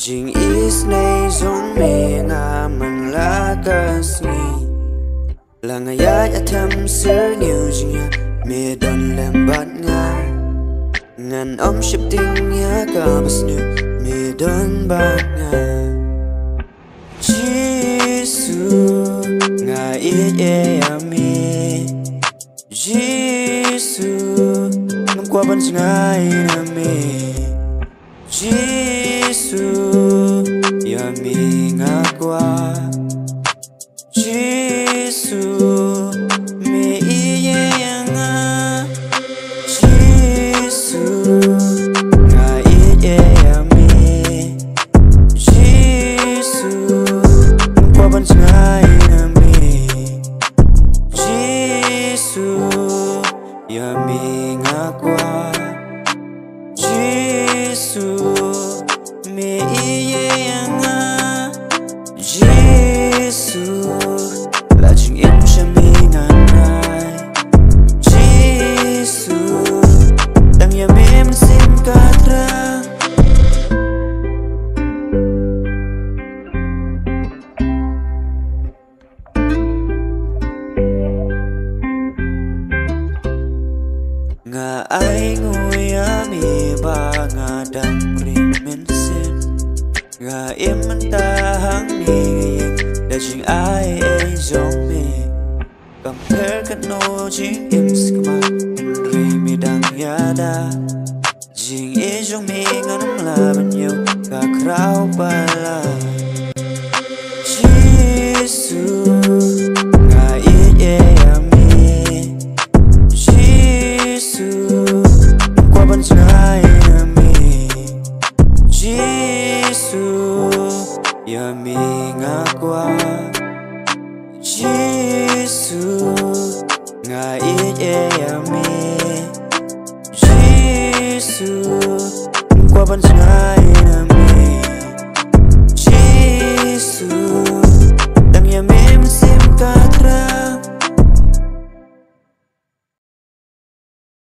Jing is nay giống mẹ ngà mình lá cờ si là ngày ya thầm sơ nhiều gì mẹ đón làm bắt ngà ngàn ống ship tình ya cả bớt nhiều mẹ đón bắt ngà Jesus ngà ít mẹ Jesus năm qua vẫn ngài là mẹ Jesus ya mi ngakwa Jesus me iye yanga Jesus nga iye ya mi Jesus kwa ban ngai na mi Jesus ya mi ngakwa Jesus me iye yanga Jesus là chuyện em cho mình ngàn ngày Jesus đang nhớ em xin cả ra ngà ai ngồi mi ba ngà đang riêng xin ngà em ta hăng đi đã chuyện ai giống mi compare cái nô chính em skma ri mi đang yada chính giống mi ngắn là bao nhiêu cả crowd bala